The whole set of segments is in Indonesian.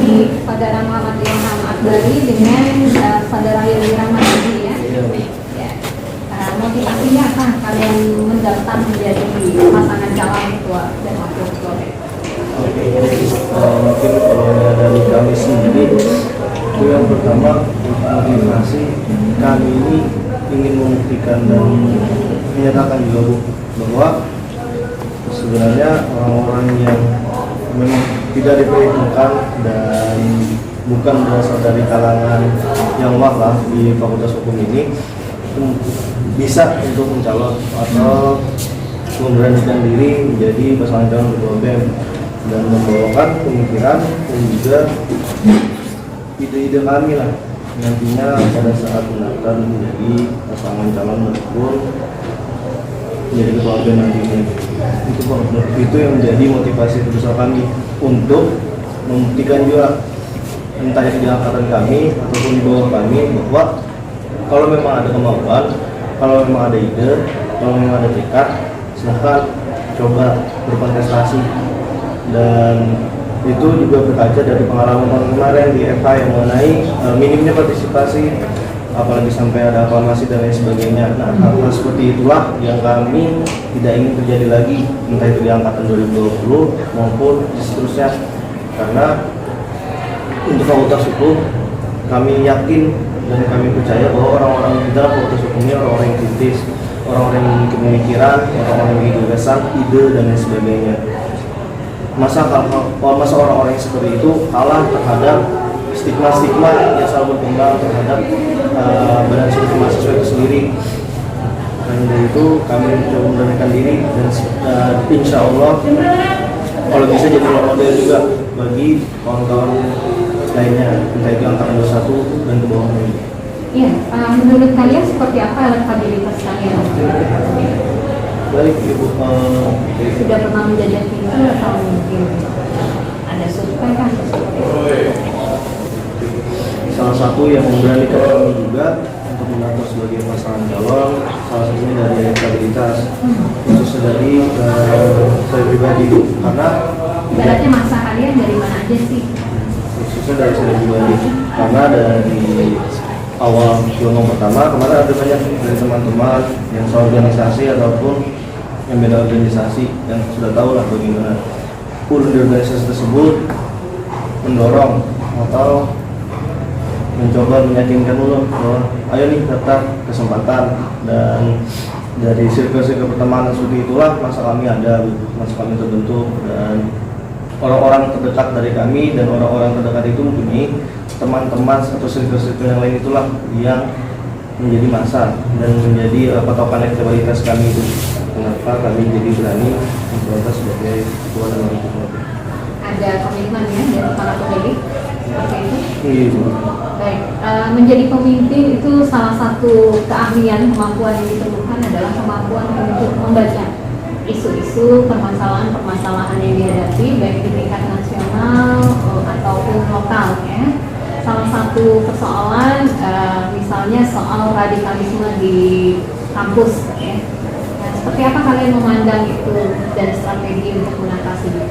Saudara Muhammad Ilham Akbari dengan saudara Yuli Rahmadi ya. Ya. Motivasinya apa kalian mendaftar menjadi pasangan calon ketua dan wakil ketua? Oke, mungkin kalau dari kami sendiri itu yang pertama motivasi kami ini ingin membuktikan dan menyatakan juga Bu bahwa sebenarnya orang-orang yang memang tidak diperhitungkan dan bukan berasal dari kalangan yang wafat di Fakultas Hukum ini bisa untuk mencalon atau memberanikan diri menjadi pasangan calon ketua BEM dan membawakan pemikiran dan juga ide-ide kami lah nantinya pada saat mendaftar menjadi pasangan calon maupun menjadi ketua BEM nantinya. Itu yang menjadi motivasi terbesar kami untuk membuktikan juga entah di angkatan kami ataupun di bawah kami bahwa kalau memang ada kemauan, kalau memang ada ide, kalau memang ada tekad, silahkan coba berkontestasi. Dan itu juga berkaca dari pengalaman kemarin di FH yang mengenai minimnya partisipasi, apalagi sampai ada aklamasi dan lain sebagainya. Nah, hal-hal seperti itulah yang kami tidak ingin terjadi lagi, entah itu di angkatan 2020 maupun seterusnya. Karena untuk Fakultas Hukum, kami yakin dan kami percaya bahwa orang-orang di dalam Fakultas Hukum ini orang-orang yang kritis, orang-orang yang memiliki pemikiran, orang-orang yang memiliki gagasan, ide dan lain sebagainya. Masa orang-orang yang seperti itu kalah terhadap stigma-stigma yang selalu berkembang terhadap badan eksekutif mahasiswa itu sendiri. Dan dari itu kami mencoba memberanikan diri dan insya Allah kalau bisa jadi role model juga bagi kawan-kawan lainnya, entah itu angkatan 21 dan ke bawahnya. Iya, menurut kalian seperti apa elektabilitas kalian? Baik Ibu, sudah pernah menjajah tinggi atau mungkin ada survei kan? Salah satu yang memberanikan kami juga untuk mendaftar sebagai pasangan calon, salah satunya dari elektabilitas, khususnya dari saya pribadi, karena berarti masa kalian dari mana aja sih? Khususnya dari saya pribadi, karena dari awal gelombang pertama kemarin ada banyak dari teman-teman yang seorganisasi ataupun yang beda organisasi yang sudah tahu lah bagaimana ulun di organisasi tersebut mendorong atau mencoba meyakinkan ulun bahwa ayo nih daftar kesempatan. Dan dari sirkel-sirkel pertemanan seperti itulah masa kami ada, masa kami terbentuk, dan orang-orang terdekat dari kami dan orang-orang terdekat itu mempunyai teman-teman atau sirkel-sirkel yang lain itulah yang menjadi masa dan menjadi patokan elektabilitas kami itu. Kenapa kami jadi berani memprotes sebagai ketua dan wakil ketua? Ada komitmen ya dari para pemilih seperti itu? Iya. Baik, menjadi pemimpin itu salah satu keahlian, kemampuan yang diperlukan adalah kemampuan untuk membaca isu-isu, permasalahan-permasalahan yang dihadapi baik di tingkat nasional ataupun lokal ya. Salah satu persoalan misalnya soal radikalisme di kampus ya. Nah, seperti apa kalian memandang itu dan strategi untuk mengatasinya?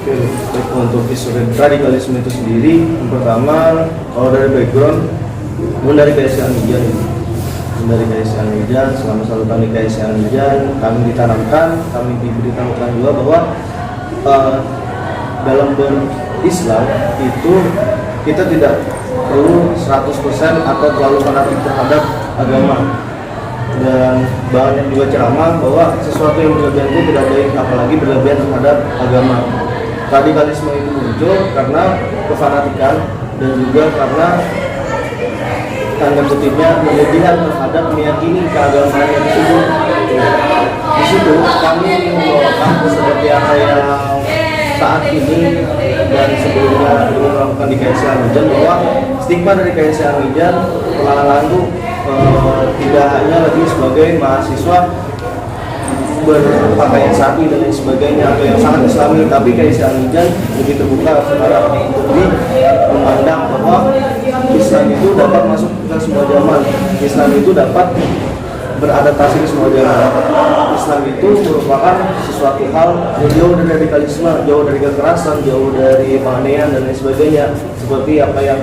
Oke, untuk isu radikalisme itu sendiri, yang pertama kalau dari background, dari KSI Amijan, dari KSI Amijan selama 1 tahun di KSI Amijan, kami ditanamkan, kami diberitahukan juga bahwa dalam berislam itu kita tidak perlu 100% atau terlalu fanatik terhadap agama. Dan banyak juga ceramah bahwa sesuatu yang berlebihan itu tidak baik, apalagi berlebihan terhadap agama. Radikalisme itu muncul karena kefanatikan dan juga karena tanda kutipnya berlebihan terhadap meyakini keagamaan yang tersebut. Di situ kami membawakan seperti apa yang saat ini dan sebelumnya melakukan di KSI Amijan, bahwa stigma dari KSI Amijan lalu tidak hanya lagi sebagai mahasiswa berpakaian sapi dan lain sebagainya atau yang sangat islami, tapi KSI Amijan lebih terbuka sekarang, lebih memandang bahwa Islam itu dapat masuk ke semua zaman, Islam itu dapat beradaptasi ke semua zaman. Islam itu merupakan sesuatu hal yang jauh dari radikalisme, jauh dari kekerasan, jauh dari penganiayaan dan lain sebagainya. Seperti apa yang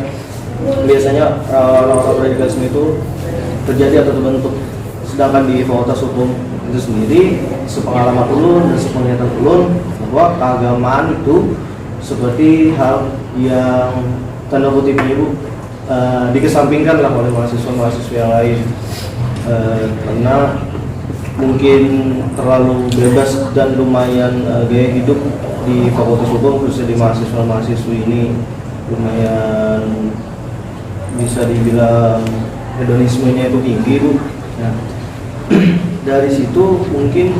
biasanya orang-orang radikalisme itu terjadi atau terbentuk. Sedangkan di Fakultas Hukum itu sendiri, sepengalaman ulun dan sepenglihatan ulun bahwa keagamaan itu seperti hal yang tanda kutip ibu dikesampingkan lah oleh mahasiswa-mahasiswa yang lain karena mungkin terlalu bebas dan lumayan gaya hidup di Fakultas Hukum khususnya di mahasiswa-mahasiswi ini lumayan bisa dibilang hedonismenya itu tinggi Bu. Nah, dari situ mungkin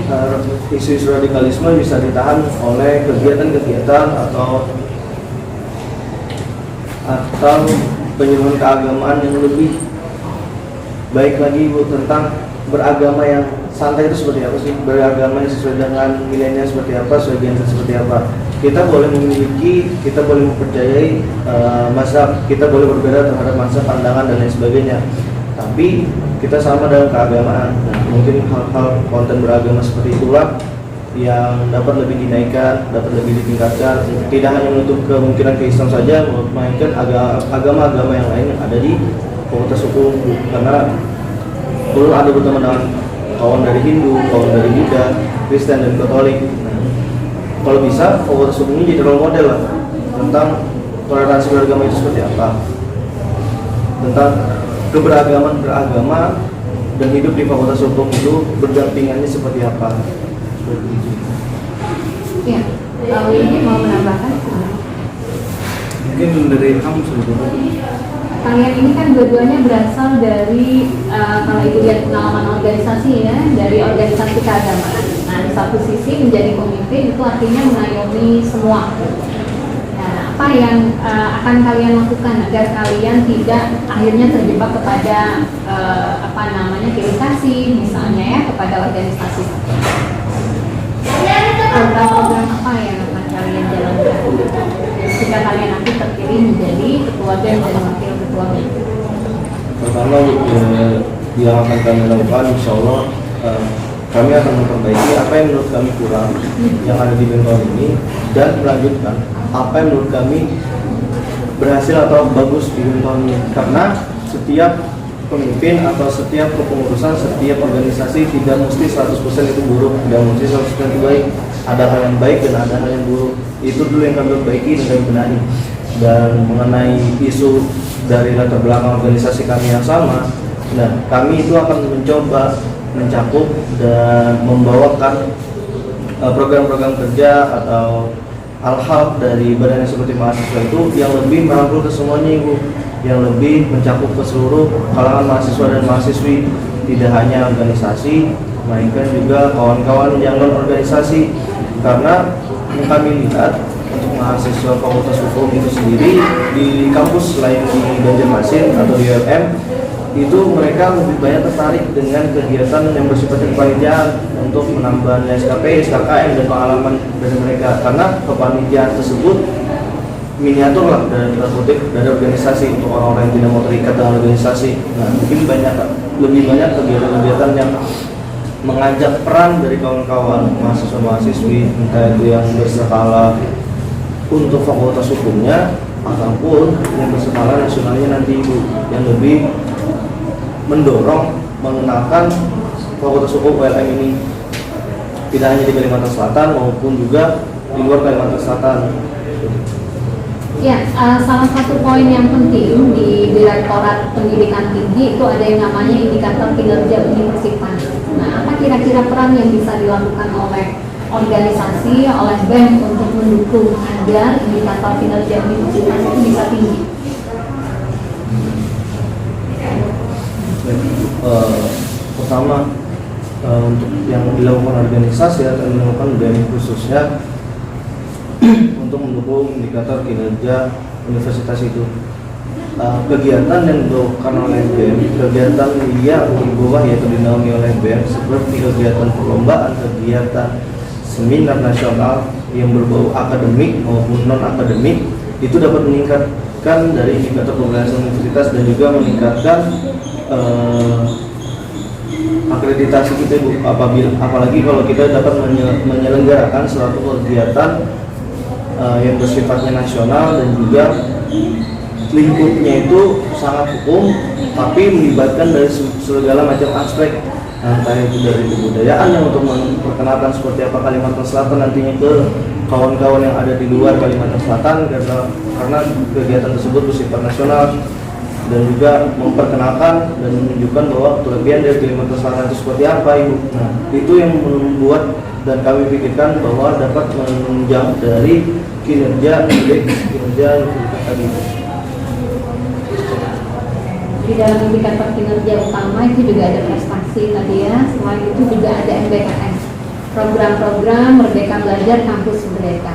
isu-isu radikalisme bisa ditahan oleh kegiatan-kegiatan atau penyuluhan keagamaan yang lebih baik lagi Bu, tentang beragama yang santai itu seperti apa sih, beragama yang sesuai dengan nilainya seperti apa, sesuai genset seperti apa. Kita boleh memiliki, kita boleh mempercayai mazhab, kita boleh berbeda terhadap mazhab, pandangan dan lain sebagainya, tapi kita sama dalam keagamaan. Nah, mungkin hal-hal konten beragama seperti itulah yang dapat lebih dinaikkan, dapat lebih ditingkatkan, tidak hanya menutup kemungkinan ke Islam saja, melainkan agama-agama yang lain yang ada di Fakultas Hukum. Karena belum ada bertemu dengan kawan dari Hindu, kawan dari Buddha, Kristen dan Katolik. Nah, kalau bisa Fakultas Hukum ini jadi role model lah tentang toleransi beragama itu seperti apa, tentang keberagaman beragama dan hidup di Fakultas Hukum itu berdampingannya seperti apa. Ya, kalau ini mau menambahkan? Mungkin dari kamu sebetulnya. Kalian ini kan dua-duanya berasal dari kalau itu lihat pengalaman organisasi ya, dari organisasi keagamaan. Nah, di satu sisi menjadi pemimpin itu artinya mengayomi semua. Nah, apa yang akan kalian lakukan agar kalian tidak akhirnya terjebak kepada kritisasi misalnya ya kepada organisasi? Program-program apa yang akan kalian jalankan jika kalian nanti terpilih menjadi ketua BEM dan wakil ketua BEM? Pertama yang akan kami lakukan, insya Allah kami akan memperbaiki apa yang menurut kami kurang yang ada di BEM tahun ini dan melanjutkan apa yang menurut kami berhasil atau bagus di BEM tahun ini. Karena setiap pemimpin atau setiap kepengurusan, setiap organisasi tidak mesti 100% itu buruk, tidak mesti 100% itu baik. Ada hal yang baik dan ada hal yang buruk. Itu dulu yang kami perbaiki dan kami benahi. Dan mengenai isu dari latar belakang organisasi kami yang sama, nah kami itu akan mencoba mencakup dan membawakan program-program kerja atau hal-hal dari badan seperti mahasiswa itu yang lebih merangkul ke semuanya Ibu, yang lebih mencakup ke seluruh kalangan mahasiswa dan mahasiswi, tidak hanya organisasi melainkan juga kawan-kawan yang non organisasi. Karena yang kami lihat untuk mahasiswa Fakultas Hukum itu sendiri di kampus selain di Banjarmasin atau di UMM itu mereka lebih banyak tertarik dengan kegiatan yang bersifat kepanitiaan untuk menambah SKP, SKKM dan pengalaman dari mereka, karena kepanitiaan tersebut miniatur lah dari organisasi untuk orang-orang yang tidak mau terikat dengan organisasi. Nah, mungkin lebih banyak kegiatan-kegiatan yang mengajak peran dari kawan-kawan mahasiswa-mahasiswi, entah itu yang berskala untuk fakultas hukumnya ataupun yang berskala nasionalnya nanti Ibu, yang lebih mendorong mengenalkan fakultas hukum ULM ini tidak hanya di Kalimantan Selatan maupun juga di luar Kalimantan Selatan. Ya, salah satu poin yang penting di Direktorat Pendidikan Tinggi itu ada yang namanya indikator kinerja universitas. Nah, apa kira-kira peran yang bisa dilakukan oleh organisasi, oleh BEM untuk mendukung agar indikator kinerja universitas itu bisa tinggi? Pertama, untuk yang dilakukan organisasi atau dilakukan BEM khususnya untuk mendukung indikator kinerja universitas itu, kegiatan yang dilakukan oleh BEM, kegiatan yang di bawah yaitu dinaungi oleh BEM seperti kegiatan perlombaan, kegiatan seminar nasional yang berbau akademik maupun non akademik, itu dapat meningkatkan dari indikator keberhasilan universitas dan juga meningkatkan akreditasi kita Bu, apalagi kalau kita dapat menyelenggarakan suatu kegiatan yang bersifatnya nasional dan juga lingkupnya itu sangat hukum, tapi melibatkan dari segala macam aspek, entah itu dari kebudayaan yang untuk memperkenalkan seperti apa Kalimantan Selatan nantinya ke kawan-kawan yang ada di luar Kalimantan Selatan, karena kegiatan tersebut bersifat nasional, dan juga memperkenalkan dan menunjukkan bahwa kelebihan dari Kalimantan Selatan itu seperti apa Ibu. Nah, itu yang membuat dan kami pikirkan bahwa dapat menunjang dari kinerja tadi. Di dalam indikator kinerja utama itu juga ada prestasi tadi ya. Selain itu juga ada MBKM, program-program Merdeka Belajar Kampus Merdeka.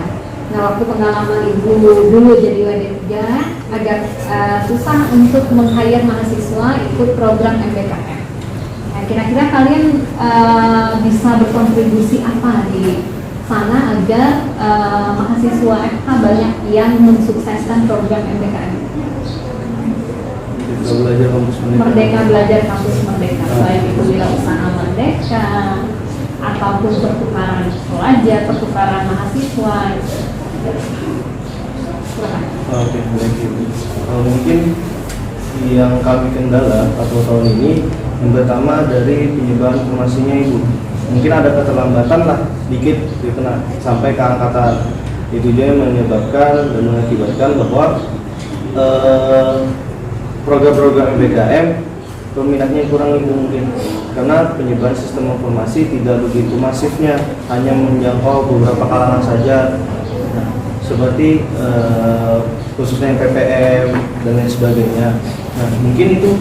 Nah, waktu pengalaman Ibu dulu jadi WD3 agak susah untuk meng-hire mahasiswa ikut program MBKM. Nah, kira-kira kalian bisa berkontribusi apa di sana agar mahasiswa FH banyak yang mensukseskan program MBKM? Merdeka Belajar Kampus Merdeka, selain itu Wirausaha Merdeka ataupun pertukaran pelajar, pertukaran mahasiswa. Oke, baik Ibu. Mungkin yang kami kendala atau tahun ini yang pertama dari penyebaran informasinya Ibu. Mungkin ada keterlambatan lah dikit sampai ke angkatan. Itu dia yang menyebabkan dan mengakibatkan bahwa program-program MBKM peminatnya kurang mungkin karena penyebaran sistem informasi tidak begitu masifnya, hanya menjangkau beberapa kalangan saja. Nah, seperti khususnya PPM dan lain sebagainya. Nah, mungkin itu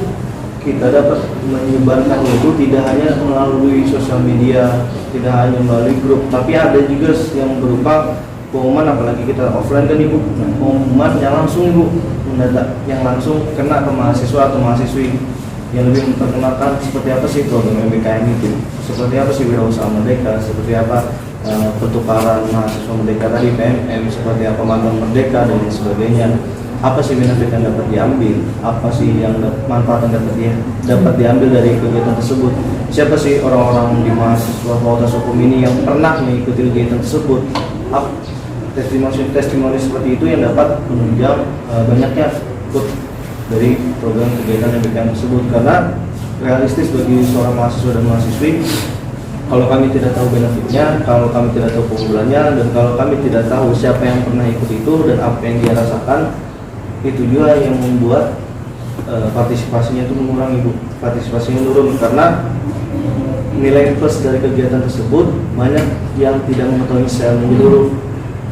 kita dapat menyebarkan itu tidak hanya melalui sosial media, tidak hanya melalui grup, tapi ada juga yang berupa pengumuman, apalagi kita offline kan Ibu. Nah, pengumuman yang langsung Ibu mendadak, yang langsung kena ke mahasiswa atau mahasiswi, yang lebih memperkenalkan seperti apa sih program MBKM itu, seperti apa sih Wirausaha Merdeka, seperti apa pertukaran mahasiswa Merdeka tadi, PMM, seperti apa magang Merdeka dan sebagainya. Apa sih benefit yang dapat diambil, apa sih yang manfaat yang dapat diambil dari kegiatan tersebut, siapa sih orang-orang di mahasiswa fakultas hukum ini yang pernah mengikuti kegiatan tersebut. Testimoni seperti itu yang dapat menunjang banyaknya ikut dari program kegiatan MBKM tersebut, karena realistis bagi seorang mahasiswa dan mahasiswi, kalau kami tidak tahu benefitnya, kalau kami tidak tahu keunggulannya, dan kalau kami tidak tahu siapa yang pernah ikut itu dan apa yang dia rasakan, itu juga yang membuat partisipasinya itu mengurangi Bu, partisipasinya menurun, karena nilai plus dari kegiatan tersebut banyak yang tidak mengetahui secara menyeluruh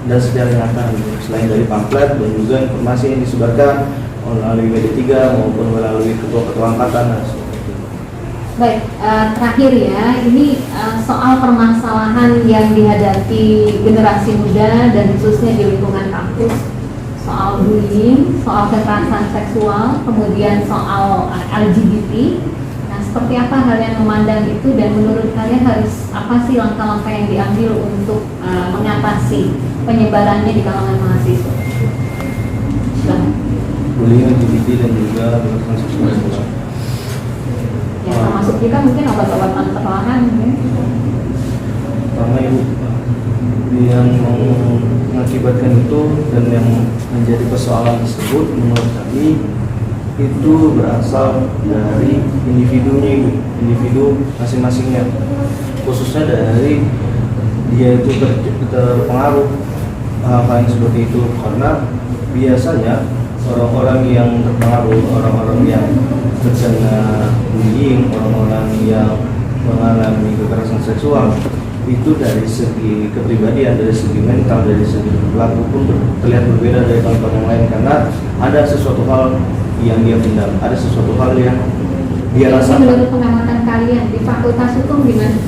dan secara nyata gitu. Selain dari pamflet dan juga informasi yang disebarkan melalui media 3 maupun melalui ketua-ketua angkatan. Nah, baik, terakhir ya, ini soal permasalahan yang dihadapi generasi muda dan khususnya di lingkungan kampus, soal bullying, soal kekerasan seksual, kemudian soal LGBT. Nah, seperti apa kalian memandang itu, dan menurut kalian harus apa sih langkah-langkah yang diambil untuk mengatasi penyebarannya di kalangan mahasiswa? Bullying, LGBT dan juga kekerasan seksual. Ya, termasuk kita mungkin obat-obatan perlahan ya. Pertama Ibu, yang mengakibatkan itu dan yang menjadi persoalan tersebut menurut kami itu berasal dari individunya Ibu, individu masing-masingnya, khususnya dari dia itu terpengaruh hal-hal yang seperti itu, karena biasanya orang-orang yang terpengaruh, orang-orang yang terkena bullying, orang-orang yang mengalami kekerasan seksual itu dari segi kepribadian, dari segi mental, dari segi perilaku pun terlihat berbeda dari kawan-kawan yang lain, karena ada sesuatu hal yang dia pendam, ada sesuatu hal yang dia rasakan. Menurut pengamatan kalian di Fakultas Hukum gimana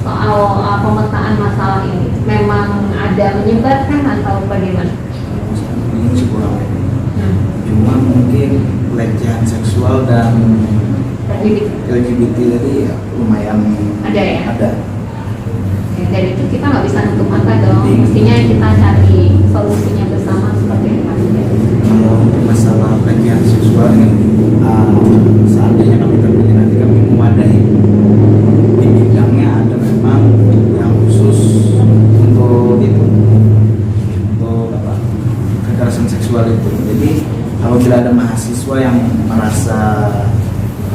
soal pemetaan masalah ini? Memang ada menyebarkan atau bagaimana? Ini kurang. Cuma mungkin pelecehan seksual dan LGBT tadi lumayan ada ya? Ada. Dari itu kita nggak bisa nutup mata dong. Mestinya kita cari solusinya bersama seperti apa? Kalau untuk masalah pelecehan seksual ini, seandainya kami terpilih nanti kami memadai seksual itu. Jadi apabila ada mahasiswa yang merasa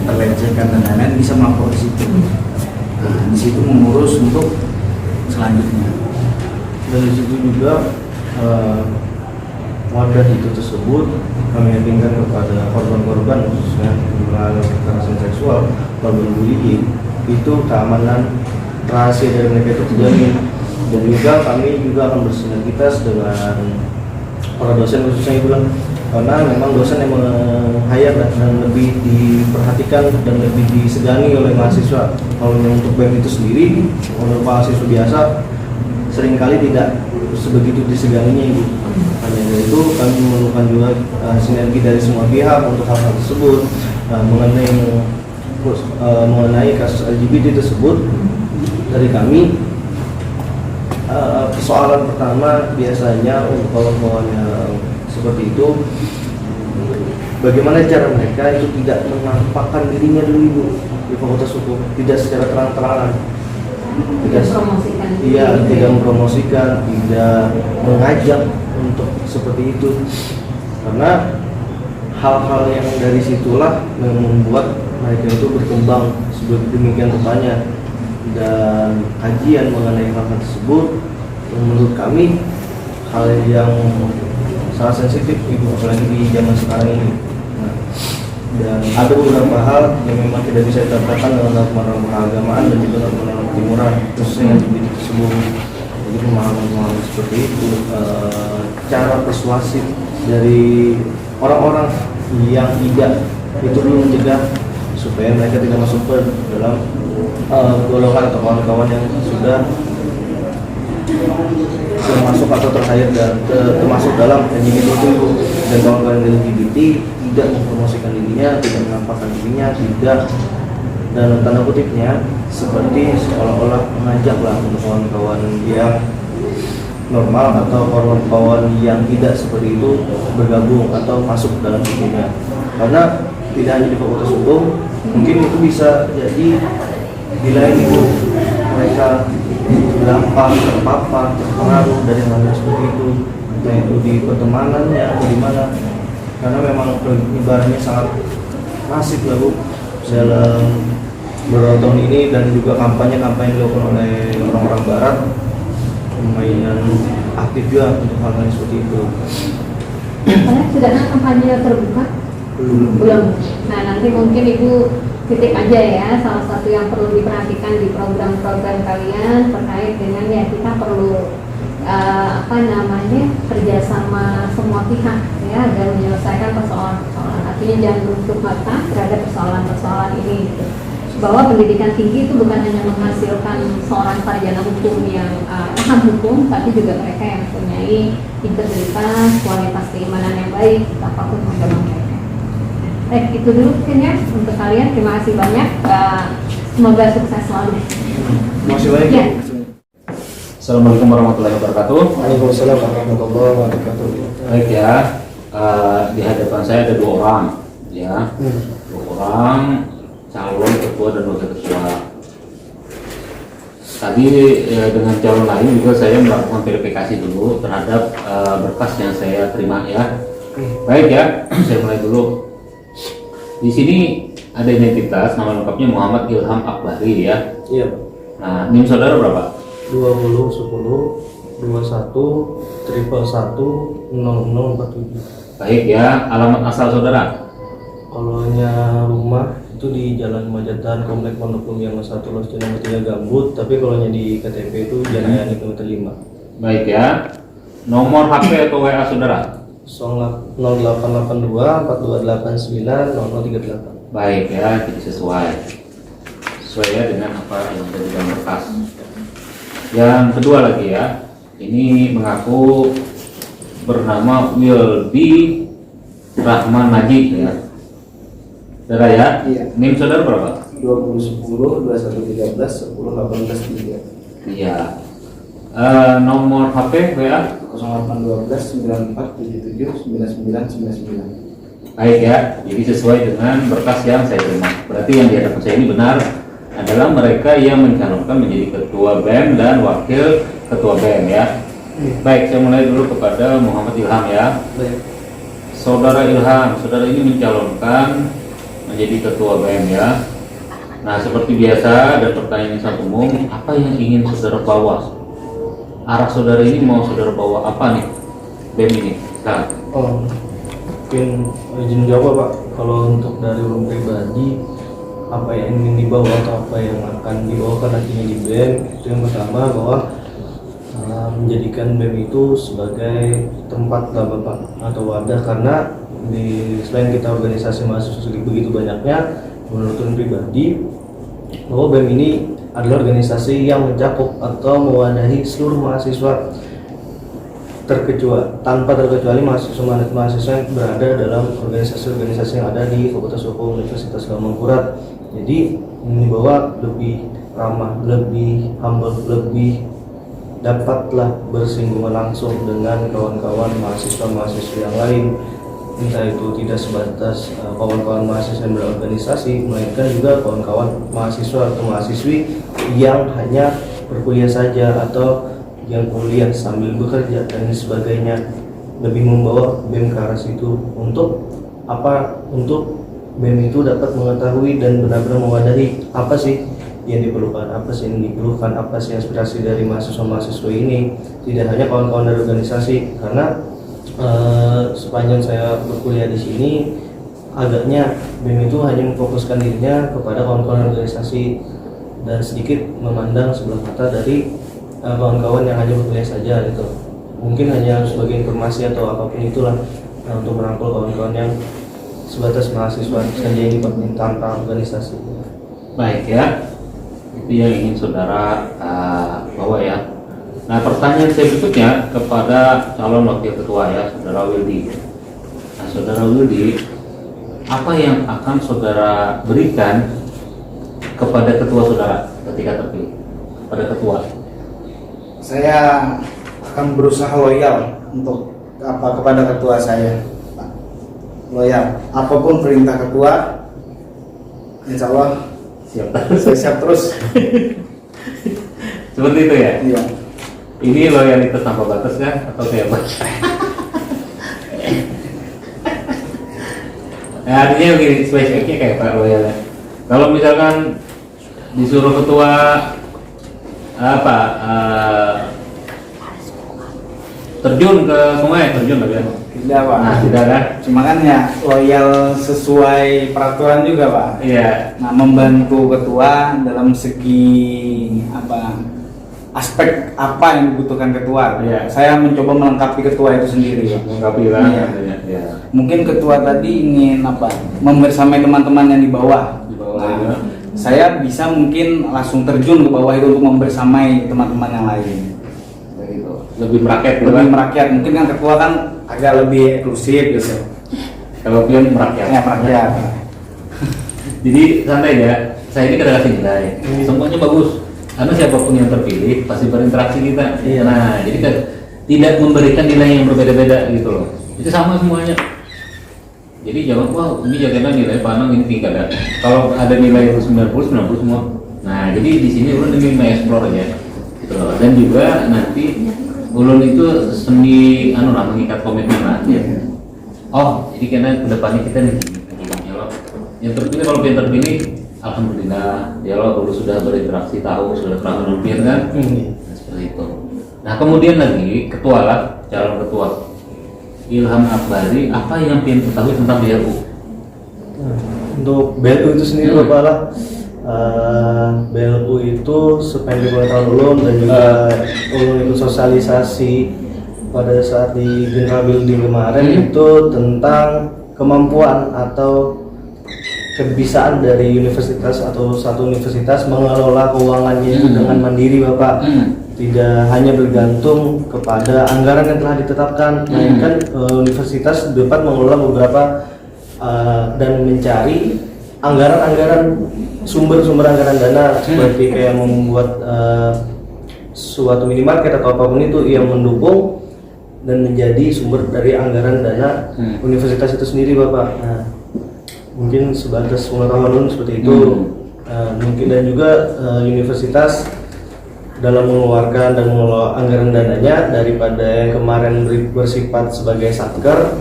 terlecehkan dan lain-lain bisa melapor ke situ. Nah, di situ mengurus untuk selanjutnya. Dari situ juga wadah itu tersebut kami yakinkan kepada korban-korban khususnya mengalami kekerasan seksual, korban bullying, itu keamanan rahasia dari mereka itu terjamin. Dan juga kami juga akan bersinergitas dengan para dosen khususnya Ibu Lan, karena memang dosen yang meng-hire dan lebih diperhatikan dan lebih disegani oleh mahasiswa. Kalau yang untuk BEM itu sendiri, menurut mahasiswa biasa seringkali tidak sebegitu diseganinya Ibu. Hanya dari itu kami memerlukan juga sinergi dari semua pihak untuk hal-hal tersebut. Mengenai kasus LGBT tersebut, dari kami persoalan pertama biasanya untuk kawan-kawan yang seperti itu, bagaimana cara mereka itu tidak menampakkan dirinya dulu Ibu di Fakultas Hukum, tidak secara terang-terangan, tidak mempromosikan, tidak mengajak untuk seperti itu, karena hal-hal yang dari situlah yang membuat mereka itu berkembang sedemikian rupanya. Dan kajian mengenai hal tersebut menurut kami hal yang sangat sensitif Ibu, apalagi di zaman sekarang ini. Dan ada beberapa hal yang memang tidak bisa dikatakan dengan norma-norma keagamaan dan juga norma-norma ketimuran, khususnya yang begitu tersebut. Jadi pemahaman-pemahaman seperti itu, cara persuasif dari orang-orang yang tidak itu dulu mencegah supaya mereka tidak masuk ke dalam golongan atau kawan-kawan yang sudah termasuk atau termasuk dalam LGBT itu. Dan kawan-kawan LGBT tidak mempromosikan dirinya, tidak menampakkan dirinya, tidak, dan tanda kutipnya seperti seolah-olah mengajaklah untuk kawan-kawan yang normal atau kawan-kawan yang tidak seperti itu bergabung atau masuk dalam dirinya. Karena tidak hanya di Fakultas Hukum, mungkin itu bisa jadi di lain itu mereka gampang terpapar, terpengaruh dari hal seperti itu, yaitu di pertemanannya atau di mana. Karena memang penyebarannya sangat masif lah Bu dalam beberapa tahun ini, dan juga kampanye-kampanye dilakukan oleh orang-orang Barat lumayan aktif juga untuk hal-hal seperti itu. Sudah ada kampanye terbuka? Belum. Nah, nanti mungkin Ibu titik aja ya, salah satu yang perlu diperhatikan di program-program kalian terkait dengan ya kita perlu kerjasama semua pihak ya agar menyelesaikan persoalan-persoalan. Artinya jangan menutup mata terhadap persoalan-persoalan ini gitu. Bahwa pendidikan tinggi itu bukan hanya menghasilkan seorang sarjana hukum yang paham hukum, tapi juga mereka yang mempunyai integritas, kualitas keimanan yang baik, apapun agama mereka. Baik, itu dulu mungkin ya untuk kalian. Terima kasih banyak. Semoga sukses selalu. Terima kasih banyak. Ya. Assalamualaikum warahmatullahi wabarakatuh. Waalaikumsalam warahmatullahi wabarakatuh. Baik ya, di hadapan saya ada 2 orang ya, 2 orang calon ketua dan wakil ketua. Tadi dengan calon lain juga saya melakukan verifikasi dulu terhadap berkas yang saya terima ya. Baik ya, saya mulai dulu. Di sini ada identitas, nama lengkapnya Muhammad Ilham Akbari ya. Iya. Nah, NIM saudara berapa? 20 10 21 111 0047. Baik ya, alamat asal saudara? Kalaunya rumah itu di Jalan Majatan, Komplek Pondok Lumia 1, Los nomor 3 Gambut. Tapi kalaunya di KTP itu Jalan Yani nomor 5. Baik ya. Nomor HP atau WA saudara? 0882 4289 0038. Baik ya, jadi sesuai ya dengan apa yang ada di dalam berkas. Yang kedua lagi ya, ini mengaku bernama Wilby Rahman Najib ya. Saudara ya? Iya. NIM saudara berapa? 2010 2113 10 18 3. Iya. Nomor HP WA? 0812 94 77 99 99. Baik ya, jadi sesuai dengan berkas yang saya terima. Berarti yang di hadapan saya ini benar adalah mereka yang mencalonkan menjadi ketua BEM dan wakil ketua BEM ya. Baik, saya mulai dulu kepada Muhammad Ilham ya. Baik. Saudara Ilham, saudara ini mencalonkan menjadi ketua BEM ya. Nah, seperti biasa ada pertanyaan yang sangat umum, apa yang ingin saudara bawa? Arah saudara ini mau saudara bawa apa nih BEM ini? Nah, Oh, mungkin izin jawab Pak. Kalau untuk dari ulum pribadi, apa yang ingin dibawa atau apa yang akan dibawakan nantinya di BEM, itu yang pertama bahwa menjadikan BEM itu sebagai tempat lah Bapak atau wadah, karena selain kita organisasi mahasiswa begitu banyaknya, menurut ulum pribadi bahwa BEM ini adalah organisasi yang mencakup atau mewadahi seluruh mahasiswa tanpa terkecuali mahasiswa yang berada dalam organisasi-organisasi yang ada di Fakultas Hukum Universitas Gamangkurat. Jadi ini bahwa lebih ramah, lebih humble, lebih dapatlah bersinggungan langsung dengan kawan-kawan mahasiswa-mahasiswa yang lain, entah itu tidak sebatas kawan-kawan mahasiswa yang berorganisasi, melainkan juga kawan-kawan mahasiswa atau mahasiswi yang hanya berkuliah saja atau yang kuliah sambil bekerja dan sebagainya. Lebih membawa BEM ke arah situ untuk apa? Untuk BEM itu dapat mengetahui dan benar-benar mewadahi apa sih yang diperlukan, apa sih yang diperlukan, apa sih aspirasi dari mahasiswa-mahasiswa ini, tidak hanya kawan-kawan dari organisasi. Karena sepanjang saya berkuliah di sini, agaknya BEM itu hanya memfokuskan dirinya kepada kawan-kawan organisasi dan sedikit memandang sebelah mata dari kawan-kawan yang hanya berkuliah saja gitu. Mungkin hanya sebagai informasi atau apapun itulah untuk merangkul kawan-kawan yang sebatas mahasiswa saja ini tanpa organisasi. baik ya, itu yang ingin saudara bawa ya. Nah, pertanyaan saya berikutnya kepada calon wakil ketua ya, saudara Wildi. Nah, saudara Wildi, apa yang akan saudara berikan kepada ketua saudara ketika terpilih? Kepada ketua. Saya akan berusaha loyal untuk kepada ketua saya, Pak. Loyal, apapun perintah ketua, insya Allah Siap. saya siap terus. Seperti itu ya? Iya. Ini loyalitas tanpa batas kan? Atau kayak apa? Nah, artinya begini, spesifiknya kayak Pak loyalnya. Kalau misalkan disuruh ketua terjun ke sungai, terjun lagi ya? Tidak, Pak. Nah, tidak kan? Cuma kan ya loyal sesuai peraturan juga, Pak. Iya. Nah, membantu ketua dalam segi aspek apa yang dibutuhkan ketua. Iya. Saya mencoba melengkapi ketua itu sendiri, Pak. Mengkapi lah. Iya. Ya. Mungkin ketua tadi ingin membersamai teman-teman yang di bawah. Di bawah, Nah, ya. saya bisa mungkin langsung terjun ke bawah itu untuk membersamai teman-teman yang lain. Begitu. Lebih merakyat gitu Lebih kan? merakyat. Mungkin kan ketua kan agak lebih eksklusif gitu. Kalau pion merakyat. Ya, merakyat. Jadi santai ya. Saya ini kadang kasih nilai. Semuanya bagus. Karena siapapun yang terpilih pasti berinteraksi kita. Iya. Nah, jadi kan tidak memberikan nilai yang berbeda-beda gitu loh. Itu sama semuanya. Jadi jangan wah ini jadinya nilai panang ini tinggal ya. Kalau ada nilai itu 90 semua. Nah, jadi di sini ulun ingin mengeksplor aja. Gitu loh. Dan juga nanti ulun itu semi mengikat komitmen lah. Ya. Oh, jadi karena kedepannya kita nih ya loh. Yang terpilih kalau yang terpilih alhamdulillah ya Allah dulu sudah berinteraksi tahu sudah pernah memimpin kan. Nah, seperti itu. Nah, kemudian lagi ketua lah, calon ketua Ilham Akbari, apa yang ingin ketahui tentang BLU? Untuk BLU itu sendiri Bapak lah, BLU itu sepanjang pengetahuan ulun dan juga ulun itu sosialisasi pada saat di General Building kemarin itu tentang kemampuan atau kebiasaan dari universitas atau satu universitas mengelola keuangannya itu dengan mandiri Bapak. Tidak hanya bergantung kepada anggaran yang telah ditetapkan, melainkan universitas dapat mengelola beberapa dan mencari anggaran-anggaran sumber-sumber anggaran dana seperti kayak membuat suatu minimarket atau apapun itu yang mendukung dan menjadi sumber dari anggaran dana universitas itu sendiri Bapak. Nah, mungkin sebatas pengetahuan seperti itu. Mungkin dan juga universitas dalam mengeluarkan dan mengelola anggaran dananya daripada yang kemarin bersifat sebagai satker.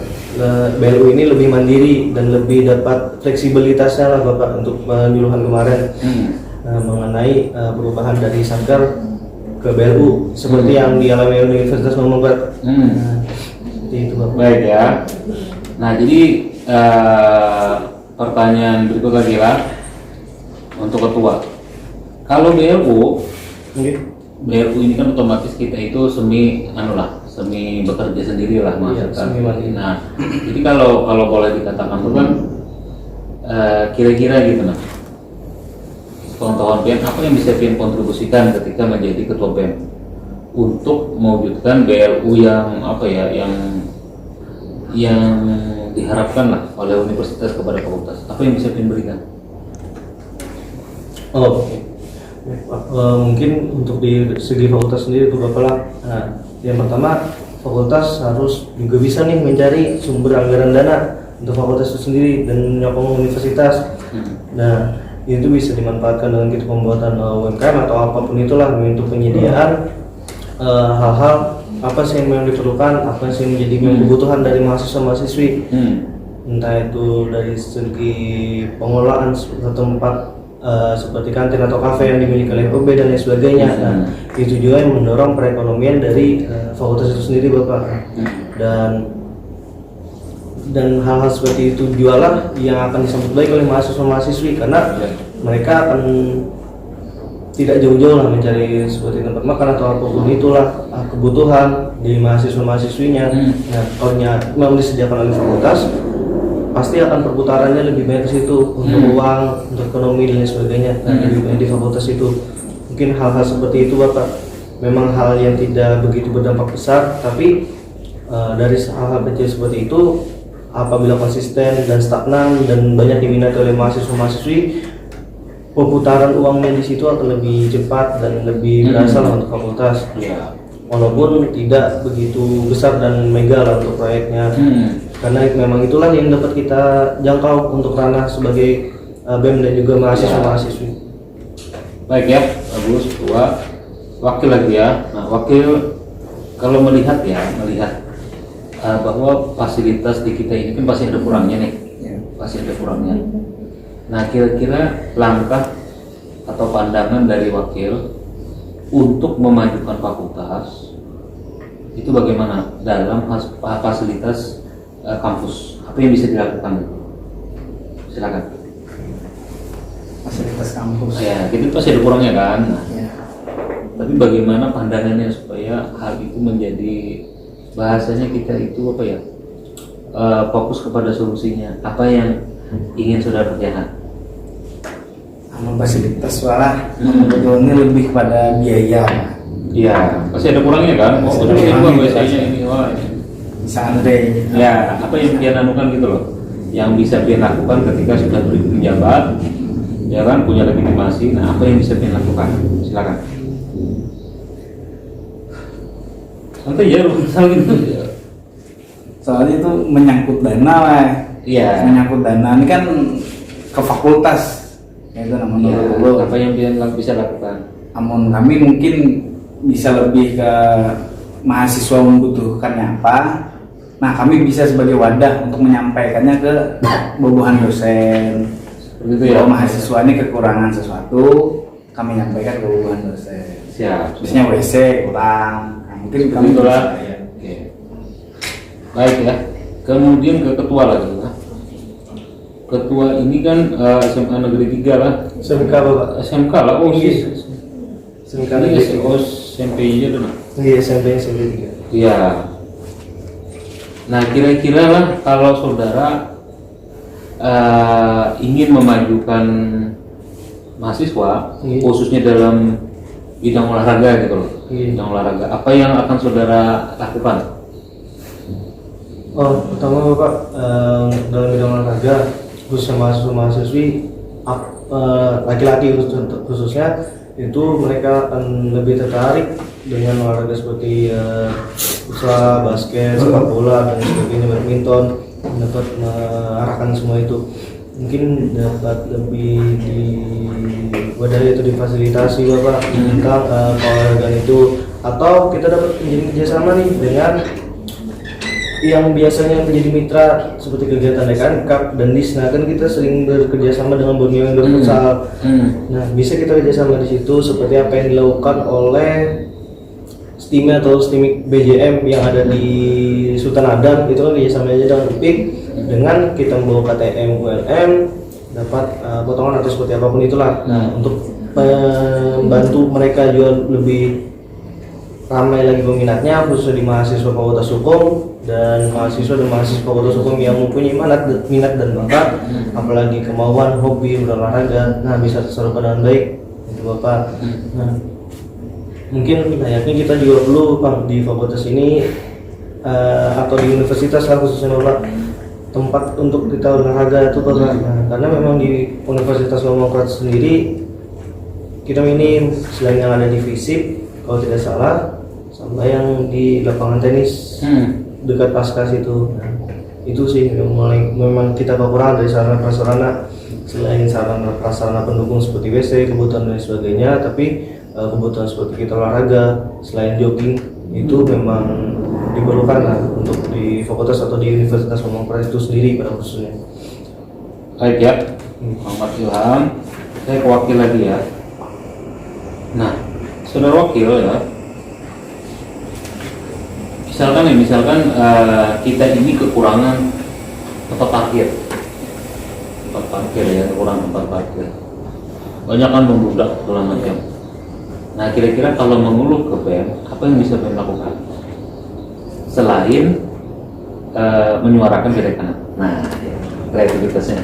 BLU ini lebih mandiri dan lebih dapat fleksibilitasnya lah Bapak untuk penyuluhan kemarin mengenai perubahan dari satker ke BLU seperti yang dialami Universitas Muhammadiyah. Seperti itu Bapak. Baik ya. Nah jadi pertanyaan berikut lagi lah untuk ketua. Kalau BLU ini kan otomatis kita itu semi bekerja sendiri lah maksudkan. Nah, jadi kalau boleh dikatakan itu kan kira-kira gitu nah. Pengetahuan BEM apa yang bisa BEM kontribusikan ketika menjadi ketua BEM untuk mewujudkan BLU yang yang diharapkan lah oleh universitas kepada fakultas. Apa yang bisa BEM berikan? Mungkin untuk di segi fakultas sendiri itu Bapak lah. Nah, yang pertama fakultas harus juga bisa nih mencari sumber anggaran dana untuk fakultas itu sendiri dan menyokong universitas. Nah, itu bisa dimanfaatkan dengan kita pembuatan UMKM atau apapun itulah untuk penyediaan hal-hal apa sih yang diperlukan, apa sih yang menjadi kebutuhan dari mahasiswa-mahasiswi. Entah itu dari segi pengelolaan tempat seperti kantin atau kafe yang dimiliki oleh FEB dan lain sebagainya. Nah, itu juga yang mendorong perekonomian dari fakultas itu sendiri Bapak. Dan hal-hal seperti itu jualah yang akan disambut baik oleh mahasiswa-mahasiswi karena mereka akan tidak jauh-jauh lah mencari seperti tempat makan atau apapun itulah kebutuhan di mahasiswa-mahasiswinya. Nah, kalau memang disediakan oleh fakultas pasti akan perputarannya lebih banyak ke situ untuk uang, untuk ekonomi dan lain sebagainya. Nah, lebih banyak di fakultas itu. Mungkin hal-hal seperti itu Bapak memang hal yang tidak begitu berdampak besar, tapi dari hal-hal kecil seperti itu apabila konsisten dan stagnan dan banyak diminati oleh mahasiswa-mahasiswi, perputaran uangnya di situ akan lebih cepat dan lebih berasa lah untuk fakultas. Walaupun tidak begitu besar dan mega lah untuk proyeknya. Karena memang itulah yang dapat kita jangkau untuk ranah sebagai BEM dan juga mahasiswa-mahasiswi. Baik ya, bagus. Wakil lagi ya. Nah, wakil kalau melihat bahwa fasilitas di kita ini kan pasti ada kurangnya nih, pasti ada kurangnya. Nah, kira-kira langkah atau pandangan dari wakil untuk memajukan fakultas itu bagaimana dalam fasilitas kampus? Apa yang bisa dilakukan? Silakan. Fasilitas kampus. Ya, itu pasti ada kurangnya kan. Nah, tapi bagaimana pandangannya supaya hal itu menjadi bahasanya kita itu fokus kepada solusinya, apa yang ingin saudara kerjakan? Fasilitas soalnya menurutnya lebih kepada biaya. Iya, pasti ada kurangnya kan. Biasanya ini bisa Andre. Ya, apa yang dia lakukan gitu loh, yang bisa dia lakukan ketika sudah menjabat, ya kan, punya legitimasi. Nah, apa yang bisa dia lakukan? Silakan. Santai ya, gitu. Soalnya itu menyangkut dana lah. Iya. Menyangkut dana ini kan ke fakultas. Itu namanya dulu. Apa yang dia bisa lakukan? Namun kami mungkin bisa lebih ke mahasiswa membutuhkannya apa. Nah, kami bisa sebagai wadah untuk menyampaikannya ke bobohan dosen. Seperti itu ya. Kalau mahasiswa ini kekurangan sesuatu, kami nyampaikan ke bobohan dosen. Siap. Biasanya WC kurang. Mungkin kami itulah. Oke. Baik ya. Kemudian ke ketua lagi lah. Ketua ini kan SMA Negeri 3 lah. SMK Bapak. SMK lah. Oh iya. SMK Ini Negeri 3. SMP aja dong. Iya, SMP 3. Iya. Nah, kira-kira lah kalau saudara ingin memajukan mahasiswa, khususnya dalam bidang olahraga gitu loh. Bidang olahraga, apa yang akan saudara lakukan? Pertama Bapak, dalam bidang olahraga khususnya mahasiswa-mahasiswi laki-laki khususnya itu mereka akan lebih tertarik dengan olahraga seperti futsal, basket, sepak bola dan sebagainya, badminton, dapat mengarahkan semua itu. Mungkin dapat lebih wadah itu difasilitasi Bapak tentang keolahragaan itu, atau kita dapat menjadi kerjasama nih dengan yang biasanya menjadi mitra seperti kegiatan Dekan Cup dan Disna, kan kita sering bekerja sama dengan Borneo Indoor Futsal. Nah, bisa kita kerjasama di situ seperti apa yang dilakukan oleh STIMI atau STIMI BJM yang ada di Sultan Adam, itu kan kerjasama aja dengan UPIK, dengan kita membawa KTM ULM dapat potongan atau seperti apapun itulah. Nah, untuk membantu mereka juga lebih ramai lagi peminatnya, khususnya di mahasiswa Fakultas Hukum dan mahasiswa Fakultas Hukum yang mempunyai minat dan bakat, apalagi kemauan, hobi berolahraga, nah bisa tersalurkan dengan baik itu Bapak. Nah, mungkin layaknya kita juga perlu Bang di fakultas ini atau di universitas lah khususnya Bapak, tempat untuk kita olahraga itu Bapak. Nah, karena memang di Universitas Demokrat sendiri kita minim selain yang ada di FISIP kalau tidak salah, sama yang di lapangan tenis dekat Paskas itu. Nah, itu sih memang kita kekurangan dari sarana prasarana, selain sarana prasarana pendukung seperti WC, kebutuhan dan sebagainya, tapi kebutuhan seperti kita olahraga selain jogging itu memang diperlukan lah untuk di fakultas atau di Universitas Muhammadiyah itu sendiri pada khususnya. Baik ya, Muhammad Ilham, saya wakil lagi ya. Nah, saudara wakil ya, misalkan kita ini kekurangan tempat parkir ya, kekurangan tempat parkir, banyak kan membludak segala macam. Nah, kira-kira kalau mengeluh ke BEM, apa yang bisa BEM lakukan selain menyuarakan gerakan? Nah, kreativitasnya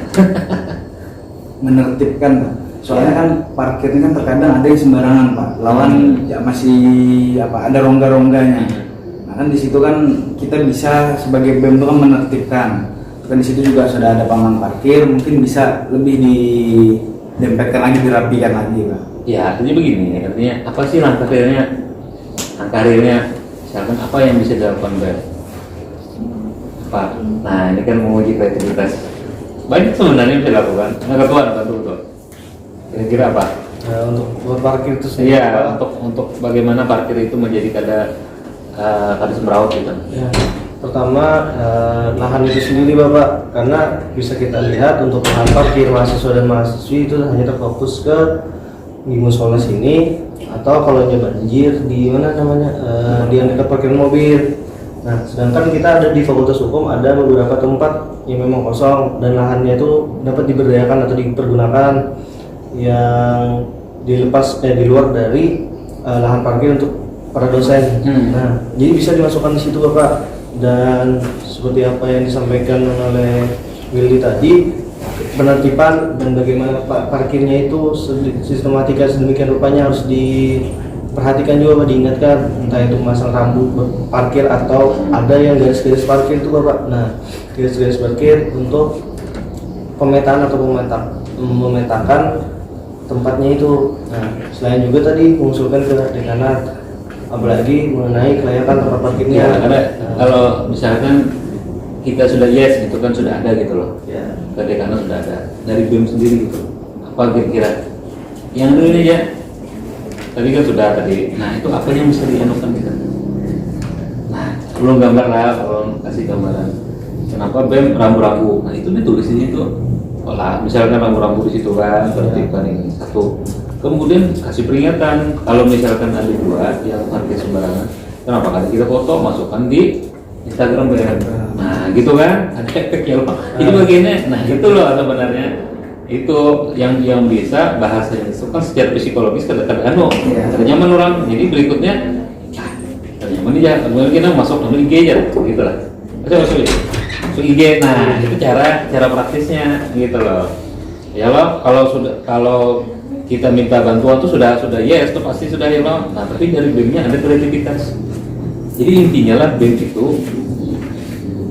Menertibkan Pak. Soalnya kan parkirnya kan terkadang ada yang sembarangan Pak, lawan ya masih ada rongga-rongganya. Nah kan di situ kan kita bisa sebagai BEM itu kan menertibkan. Kan di situ juga sudah ada paman parkir, mungkin bisa lebih didempetkan lagi, dirapikan lagi Pak. ya, artinya begini, artinya apa sih langkah realnya misalkan apa yang bisa dilakukan BEM? Apa? Nah, ini kan menguji kreativitas. Banyak sebenarnya yang bisa dilakukan. Nah, ketua betul. Kira-kira apa? Nah, untuk parkir itu sendiri. Iya, untuk bagaimana parkir itu menjadi kada semrawut gitu. Ya, pertama lahan itu sendiri Bapak, karena bisa kita lihat untuk lahan parkir mahasiswa dan mahasiswi itu hanya terfokus ke di musola sini, atau kalau banjir di mana namanya di dekat parkiran mobil. Nah, sedangkan kita ada di Fakultas Hukum ada beberapa tempat yang memang kosong dan lahannya itu dapat diberdayakan atau dipergunakan yang dilepas di luar dari lahan parkir untuk para dosen. Nah, jadi bisa dimasukkan di situ Bapak. Dan seperti apa yang disampaikan oleh Willy tadi, penertiban dan bagaimana parkirnya itu sistematika sedemikian rupanya harus diperhatikan juga Pak, diingatkan, entah itu memasang rambu parkir atau ada yang garis-garis parkir itu Bapak. Nah, garis-garis parkir untuk pemetaan atau memetakan tempatnya itu. Nah, selain juga tadi mengusulkan ke dekanat apalagi mengenai kelayakan tempat parkirnya. Ya, karena kalau misalkan kita sudah yes gitu kan, sudah ada gitu loh. Ya. Ke dekanat sudah ada dari BEM sendiri gitu. Apa kira-kira yang dulu ini ya? Tadi kan sudah tadi. Nah, itu apa yang bisa dianukan gitu? Nah, belum gambar lah, kalau kasih gambaran. Kenapa BEM rambu-rambu? Nah, itu ditulis di situ. Olah, misalkan rambu-rambu di situ kan, tertibkan ini satu. Kemudian kasih peringatan kalau misalkan ada dua yang parkir sembarangan, kenapa kan kita foto masukkan di Instagram BEM. Nah, gitu kan? Ada efeknya loh. Jadi bagiannya, nah itu loh sebenarnya. Itu yang bisa bahasanya itu kan secara psikologis kadang-kadang ada nyaman orang. Jadi berikutnya ada nyaman aja. Kemudian kita masuk ke IG aja gitu lah. Masuk IG. Nah, itu cara praktisnya gitu loh. Ya loh, kalau kita minta bantuan tuh sudah yes, itu pasti sudah ya loh. Nah, tapi dari BEM-nya ada kreativitas. Jadi intinya lah BEM itu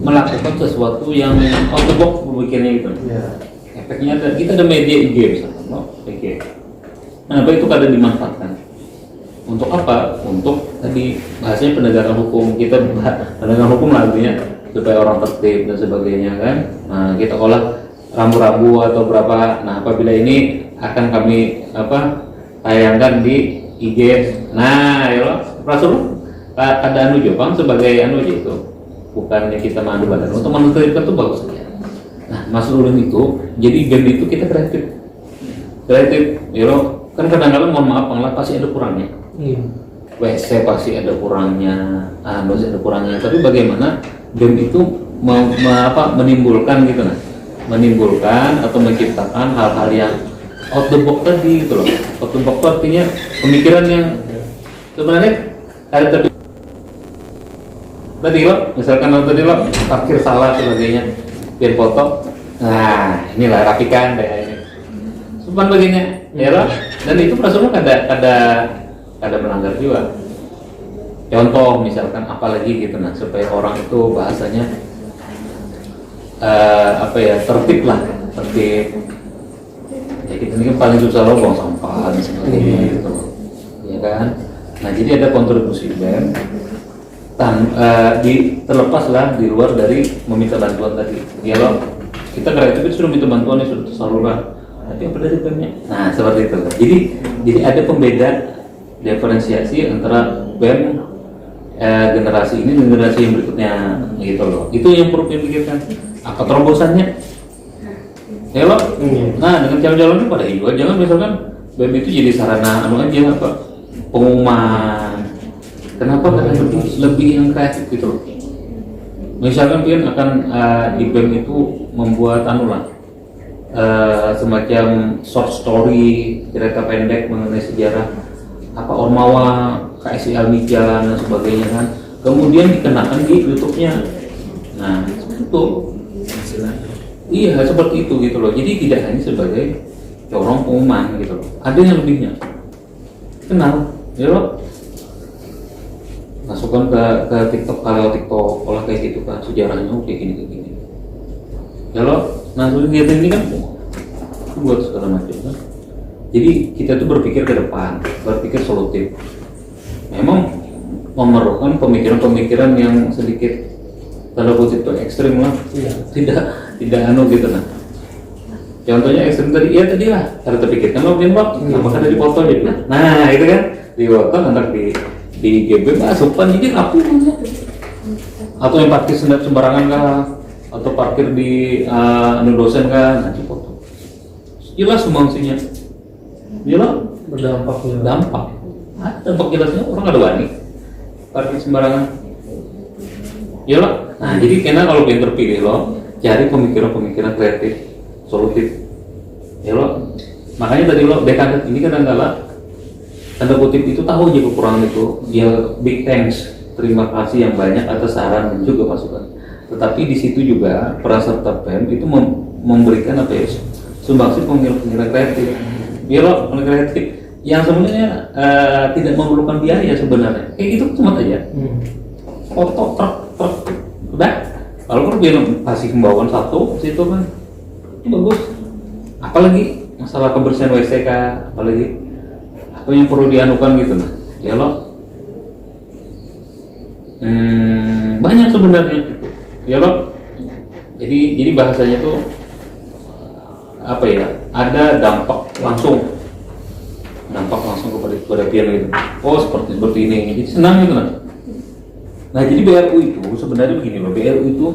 melakukan sesuatu yang out the box berpikirnya gitu. Ya. Efeknya kita ada media IG misalnya, IG. Nah, apa itu kadang dimanfaatkan untuk apa? Untuk tadi bahasanya penegakan hukum. Kita penegakan hukum lah artinya supaya orang tertib dan sebagainya kan. Nah, kita olah rambu-rambu atau berapa. Nah, apabila ini akan kami tayangkan di IG. Nah, ya Rasul ada anu Jepang sebagai anu aja itu. Bukannya kita mengadu badan untuk menertibkan itu bagus saja. Nah, Mas Ulun itu jadi BEM itu kita kreatif, ya kan kadang-kadang mohon maaf Bang, pasti ada kurangnya. WC pasti ada kurangnya, pasti ada kurangnya. Tapi bagaimana BEM itu menimbulkan gitu nah, menimbulkan atau menciptakan hal-hal yang out the box tadi gitu loh. Out the box itu artinya pemikiran yang sebenarnya ada tadi lo, misalkan tadi lo parkir salah sebagainya, biar foto. Nah, inilah rapikan deh ini. Sumpah begini, ya lo. Dan itu perasaan ada melanggar juga. Contoh misalkan apalagi gitu nah, supaya orang itu bahasanya tertib lah, tertib. Ya kita ini kan paling susah loh buang sampah dan sebagainya gitu, ya kan. Nah jadi ada kontribusi BEM terlepas lah di luar dari meminta bantuan tadi. Ya loh, kita kreatif itu sudah minta bantuan yang sudah tersalurkan. Tapi apa dari BEM-nya? Nah seperti itu. Jadi ada pembeda diferensiasi antara BEM generasi ini dan generasi yang berikutnya gitu loh. Itu yang perlu dipikirkan. Apa terobosannya? Ya loh. Nah dengan calon-calonnya pada hijau. Jangan misalkan BEM itu jadi sarana anu aja pengumuman. Kenapa kadang lebih yang kreatif gitu loh. Misalkan pian akan di BEM itu membuat semacam short story, cerita pendek mengenai sejarah Ormawa, KSI Almijan dan sebagainya kan. Kemudian dikenakan di YouTube-nya. Nah, itu. Iya, seperti itu gitu loh. Jadi tidak hanya sebagai corong pengumuman gitu loh. Ada yang lebihnya. Kenal, ya loh. Masukkan ke TikTok, kalau TikTok olah kayak gitu kan sejarahnya kayak gini. Ya loh. Nah, kegiatan ini kan buat segala macam kan. Jadi kita tuh berpikir ke depan, berpikir solutif. Memang memerlukan pemikiran-pemikiran yang sedikit tanda kutip itu ekstrim lah. Tidak anu gitu nah. Contohnya ekstrim tadi, ya tadi lah cara terpikirkan lo nembak, apakah ada di foto gitu. Nah itu kan di foto nanti di GB masukan jadi rapi atau yang parkir sembarangan kah, atau parkir di dosen kah, nanti foto. Jelas sumbangsinya. Jelas Berdampak ya. Dampak jelasnya orang ada wani parkir sembarangan. Yalah. Nah jadi karena kalau yang terpilih lo cari pemikiran kreatif, solutif. Ya lo, makanya tadi lo dekan ini kadang-kala tanda kutip itu tahu aja kekurangan itu. Dia big thanks, terima kasih yang banyak atas saran dan juga masukan. Tetapi di situ juga peserta BEM itu memberikan sumbangsi pemikiran kreatif. Ya lo, kreatif yang sebenarnya tidak memerlukan biaya sebenarnya. Kayak gitu cuma aja. Foto truk udah. Kalau kan biar kasih himbauan satu situ kan itu bagus. Apalagi masalah kebersihan WC kah, apalagi apa yang perlu dianukan gitu nah. Ya lo. Banyak sebenarnya gitu. Ya lo. Jadi bahasanya tuh ada dampak langsung kepada pian gitu. Oh seperti ini. Jadi senang gitu nah. Nah jadi BRU itu sebenarnya begini loh, BRU itu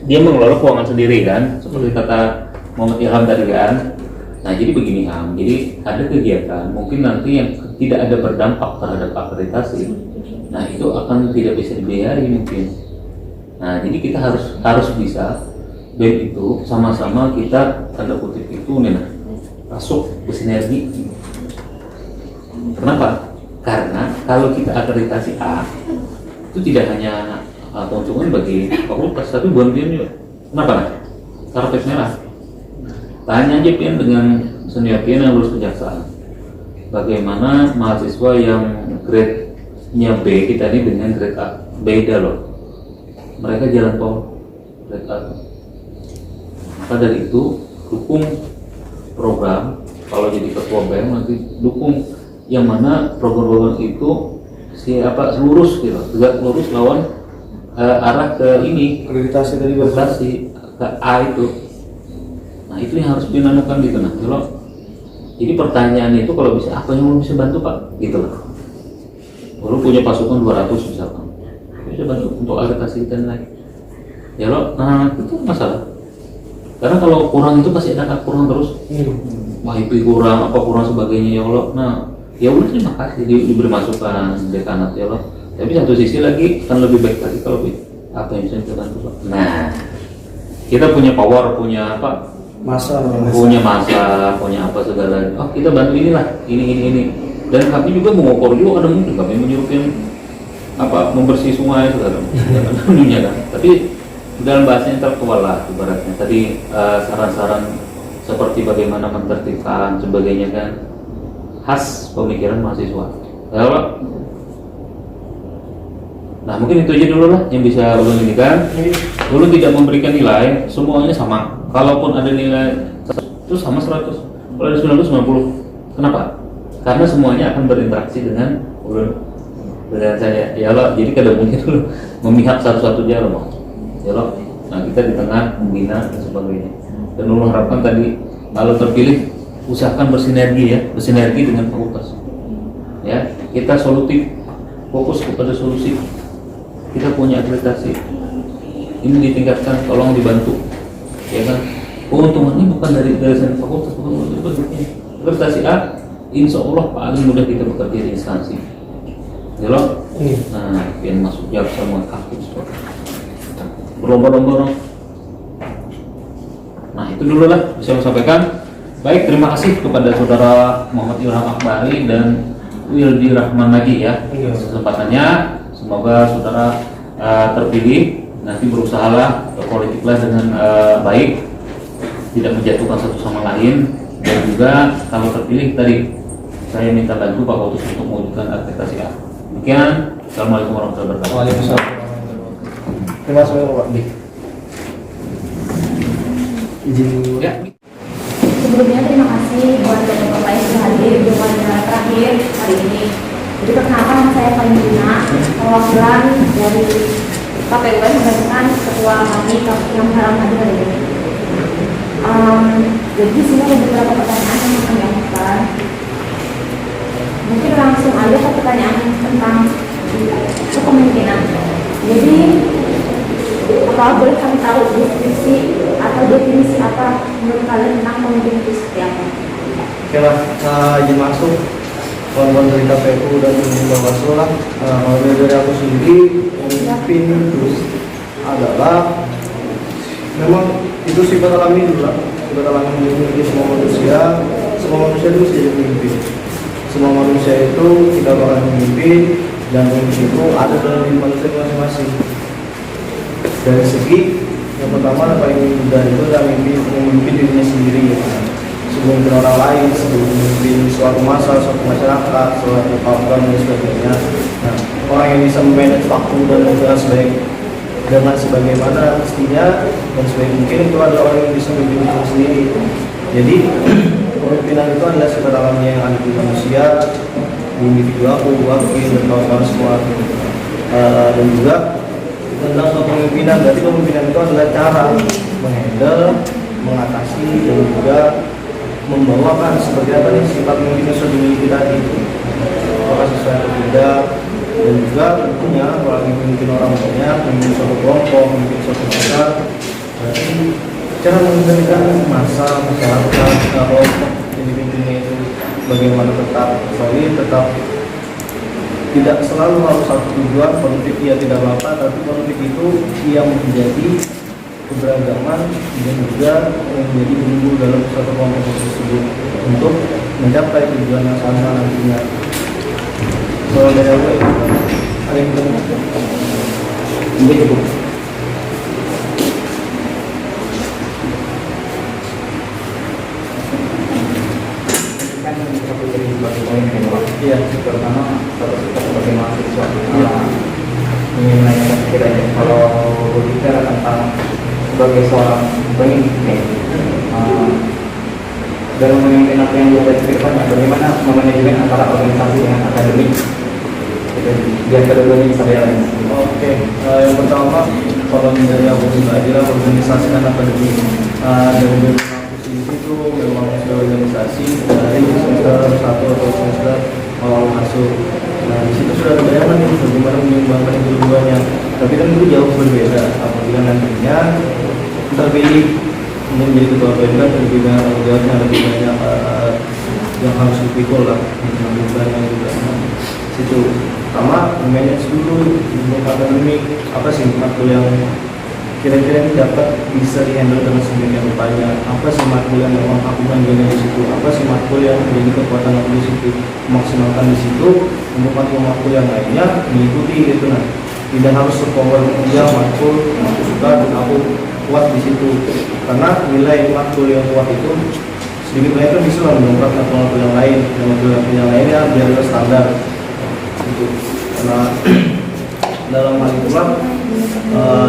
dia mengelola keuangan sendiri kan, seperti kata Muhammad Ilham tadi kan. Nah jadi begini Ham, jadi ada kegiatan mungkin nanti yang tidak ada berdampak terhadap akreditasi, nah itu akan tidak bisa dibiayai mungkin. Nah jadi kita harus bisa BEM itu sama-sama kita tanda kutip itu masuk bersinergi. Kenapa? Karena kalau kita akreditasi A itu tidak hanya keuntungan bagi fakultas tapi buat BEM juga. Kenapa? Karpet merah. Tanya aja Pian dengan senior Pian yang lulus kejaksaan. Bagaimana mahasiswa yang grade-nya B kita ini dengan grade A beda loh. Mereka jalan tol grade A. Maka dari itu dukung program. Kalau jadi ketua BEM nanti dukung yang mana program-program itu lurus gitu, tegak lurus lawan arah ke ini Akreditasi tadi akreditasi ke A itu. itu yang harus dinanukan gitu. Nah kalau jadi pertanyaan itu kalau bisa apa yang belum bisa bantu Pak gitu loh. Lalu punya pasukan 200 misalkan, bisa bantu untuk agregasi dan lain. Ya loh, nah itu masalah. Karena kalau kurang itu pasti ada kurang terus. WIP kurang, apa kurang sebagainya ya Allah. Nah, ya udah terima kasih diberi masukan dekanat ya Allah. Tapi satu sisi lagi kan lebih baik lagi kalau apa yang bisa kita bantu Pak. Nah, kita punya power, punya apa? Punya masa, punya apa segala. Oh kita bantu inilah, ini. Dan kami juga mengukur juga ada mungkin kami menyuruhkan apa membersih sungai segala dunia kan. Tapi dalam bahasa intelektual lah ibaratnya. Tadi saran-saran seperti bagaimana menertibkan sebagainya kan khas pemikiran mahasiswa. Nah mungkin itu aja dulu lah yang bisa ulun ini kan. Ulun tidak memberikan nilai, semuanya sama. Kalaupun ada nilai itu sama 100, kalau ada 90. Kenapa? Karena semuanya akan berinteraksi dengan ulun, dengan saya. Ya Allah, jadi kada mungkin dulu memihak satu-satu jalan mau. Ya Allah, nah kita di tengah membina dan sebagainya. Dan ulun harapkan tadi kalau terpilih usahakan bersinergi dengan fakultas. Ya, kita solutif, fokus kepada solusi. Kita punya akreditasi, ini ditingkatkan, tolong dibantu, ya kan? Keuntungannya bukan dari fakultas, bukan dari bentuknya. Akreditasi A, insya Allah paling mudah kita bekerja di instansi. Ya loh? Nah, yang masuk jaksa sama hakim seperti berlomba-lomba. Nah itu dulu lah bisa saya sampaikan. Baik, terima kasih kepada saudara Muhammad Ilham Akbari dan Wildi Rahman Nagi ya kesempatannya. Semoga saudara terpilih, nanti berusahalah politiklah dengan baik, tidak menjatuhkan satu sama lain, dan juga kalau terpilih tadi saya minta bantu Pak Kautus untuk mewujudkan akreditasi A. Demikian, Assalamualaikum warahmatullahi wabarakatuh. Waalaikumsalam. Terima kasih Pak Dik. Izin Ya. Sebelumnya terima kasih buat Bapak yang sudah hadir di wawancara terakhir hari ini. Jadi perkenalkan saya Palina, perwakilan dari KPUN menggantikan ketua kami yang haram hadir hari ini. Jadi di sini ada beberapa pertanyaan yang akan diajukan. Mungkin langsung aja ke pertanyaan tentang kepemimpinan. Jadi apa boleh kami tahu definisi apa menurut kalian tentang pemimpin itu seperti apa? Oke lah, izin masuk kawan-kawan dari KPU dan Bawaslu lah. Kalau dari aku sendiri, pemimpin itu adalah memang itu sifat alami dulu lah. Sifat alami dimiliki semua manusia itu bisa jadi pemimpin. Semua manusia itu tidak bakal memimpin, dan pemimpin itu ada dalam diri manusia masing-masing. Dari segi yang pertama paling mudah itu adalah memimpin dirinya sendiri ya. Sebelum memimpin orang lain, sebelum memimpin suatu masa, suatu masyarakat, suatu kawan dan sebagainya. Nah, orang yang bisa memanage waktu dan dengan sebagaimana mestinya dan sebaik mungkin itu adalah orang yang bisa memimpin diri sendiri. Jadi kepemimpinan itu adalah sifat alami yang ada di manusia, di individu aku, dan kawan-kawan semua. Dan juga tentang kepemimpinan, berarti kepemimpinan itu adalah cara menghandle, mengatasi, dan juga membawakan seperti apa nih sifat pemimpin yang sudah dimiliki tadi, apakah sesuai atau tidak. Dan juga tentunya kalau lagi memimpin orang banyak, memimpin suatu kelompok, memimpin suatu besar, berarti cara mengendalikan massa masyarakat kelompok yang dipimpinnya itu bagaimana tetap solid, tetap tidak selalu harus satu tujuan. Politik ya tidak apa-apa, tapi politik itu yang menjadi keberagaman dan juga menjadi bumbu dalam satu kelompok tersebut untuk mencapai tujuan yang sama nantinya. Kalau dari aku ada yang kita mungkin cukup. Iya, terutama kita sebagai mahasiswa ingin menanyakan sekiranya kalau bicara tentang sebagai seorang pemimpin dalam memimpin apa yang kita pikirkan, bagaimana memanajemen antara organisasi dengan akademik biar kedua-duanya bisa balance. Oke, yang pertama kalau dari aku pribadi lah organisasi dan akademik. Dari aku inti itu memang sudah organisasi dari semester 1 atau semester awal masuk. Nah di situ sudah ada bayangan nih bagaimana menyumbangkan keduanya. Tapi kan itu jauh berbeda apabila nantinya terpilih menjadi ketua BMK lebih banyak tanggung jawabnya, lebih banyak yang harus dipikul lah, yang juga situ. Pertama, manage dulu ilmu akademik, apa sih matkul yang kira-kira ini dapat bisa dihandle dengan sedemikian rupanya, apa sih matkul yang memang aku menjaga di situ, apa sih matkul yang menjadi kekuatan aku di situ, maksimalkan di situ. Untuk matkul yang lainnya mengikuti gitu. Nah, tidak harus sepower dia matkul aku suka dan aku kuat di situ, karena nilai matkul yang kuat itu sedikit banyak kan bisa lah mendongkrak matkul yang lain, dan matkul yang lainnya biar standar gitu. Karena dalam hal itulah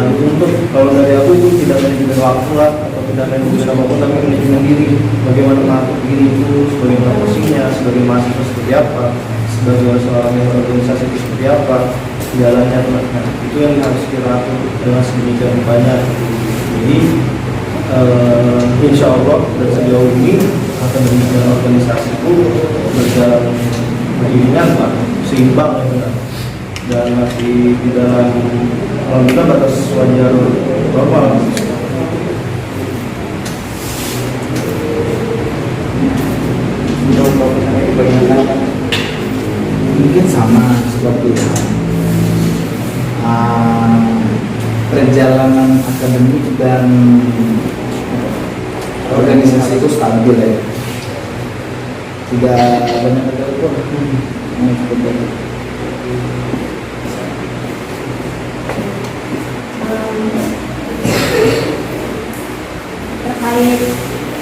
dituntut, kalau dari aku itu tidak manajemen waktu lah atau tidak manajemen apapun, tapi manajemen diri, bagaimana mengatur diri itu sebagai posisinya, sebagai mahasiswa seperti apa, sebagai seorang yang organisasi itu seperti apa jalannya. Nah, itu yang harus kita atur dengan sedemikian banyak. Jadi insya Allah dan sejauh ini akademik dan organisasi itu berjalan beriringan Pak, seimbang ya benar, dan masih di dalam alhamdulillah batas wajar normal. Mungkin sama seperti perjalanan akademik dan organisasi itu stabil ya, tidak banyak ada pun seperti itu. Terkait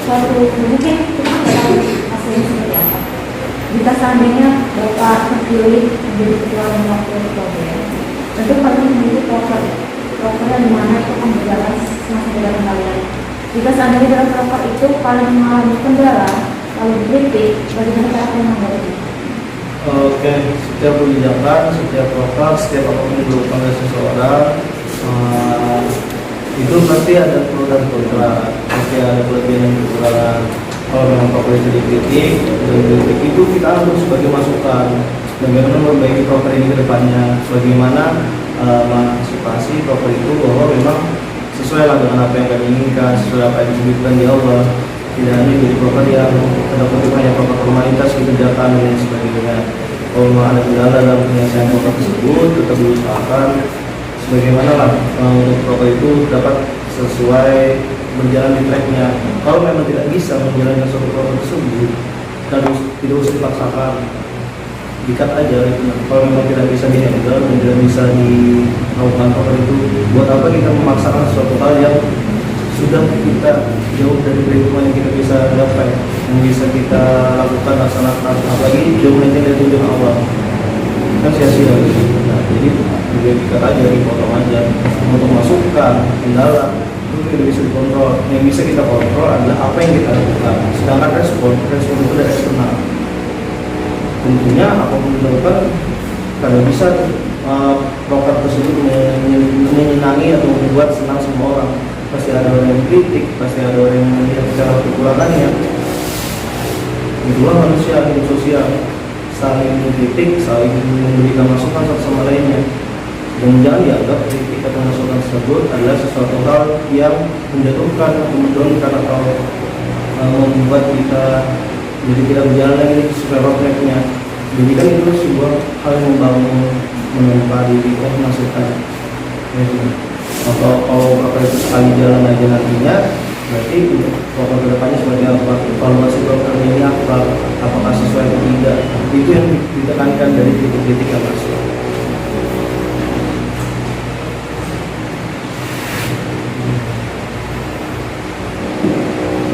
suatu mungkin kita nggak tahu hasilnya seperti apa. Jika seandainya Bapak terpilih menjadi ketua dan wakil ketua BM, tentu kalian memiliki proker di mana itu akan berjalan semasa jalan kalian. Jika seandainya dalam proker itu kalian mengalami kendala, lalu dikritik, bagaimana cara kalian menghadapi? Oke, setiap kebijakan, setiap proker, setiap apapun yang dilakukan oleh seseorang itu pasti ada pro dan kontra, pasti ada kelebihan dan kekurangan. Kalau memang proker itu dikritik, dan kritik itu kita harus sebagai masukan bagaimana memperbaiki proker ini ke depannya, bagaimana mengantisipasi proker itu bahwa memang sesuai lah dengan apa yang kami inginkan, sesuai apa yang disebutkan di Allah. Tidak hanya jadi proker yang terdapat hanya proker formalitas dikerjakan dan sebagainya. Kalau memang ada kendala dalam penyelesaian proker tersebut, tetap diusahakan sebagaimana lah untuk proker itu dapat sesuai berjalan di tracknya. Kalau memang tidak bisa menjalankan suatu proker tersebut, tidak usah dipaksakan, dikat aja gitu. Kalau memang tidak bisa dihandle dan tidak bisa dilakukan proker itu, buat apa kita memaksakan suatu hal yang sudah kita jauh dari perhitungan yang kita bisa dapat, yang bisa kita lakukan, laksanakan, apalagi jauh dari tujuan awal, kan sia-sia gitu. Nah, jadi juga dikat aja, dipotong aja. Untuk masukan kendala itu tidak bisa dikontrol. Yang bisa kita kontrol adalah apa yang kita lakukan. Sedangkan respon itu dari eksternal. Tentunya apapun dilakukan kalau bisa proker tersebut menyenangi atau membuat senang semua orang. Pasti ada orang yang kritik, pasti ada orang yang melihat secara kekurangannya. Itulah manusia, hidup sosial, saling mengkritik, saling memberikan masukan satu sama lainnya. Dan jangan dianggap kritik atau masukan tersebut adalah sesuatu hal yang menjatuhkan atau menurunkan atau membuat kita jadi tidak berjalan lagi sesuai roadmapnya. Jadi kan itu sebuah hal yang membangun, menempa diri, masukan. Kalau apa itu sekali jalan aja nantinya, berarti untuk program kedepannya seperti apa, evaluasi program ini apa, apakah sesuai atau tidak, itu yang ditekankan dari kritik-kritik yang masuk.